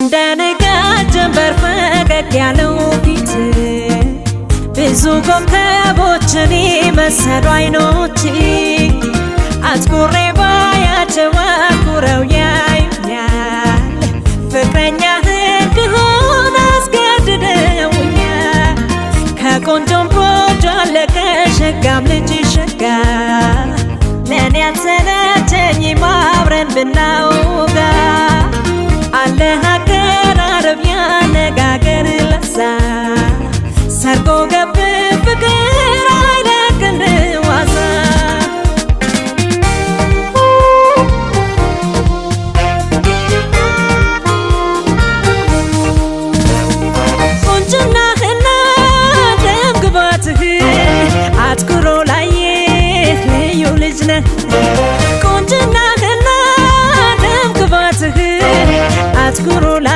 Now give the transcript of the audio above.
እንደንጋት ጀንበር ፈገግ ያለው ፊት ብዙ ኮከቦችን መሰሉ አይኖች አትኩሬ ባያቸው አኩረው ያዩኛል ፍቅረኛህን ክሆን አስገድደውኛል ከቆንጆም ጎጆ አለ ከሸጋም ልጅ ሸጋ ለኔ ያልሰለቸኝም አብረን ብናውጋ አለ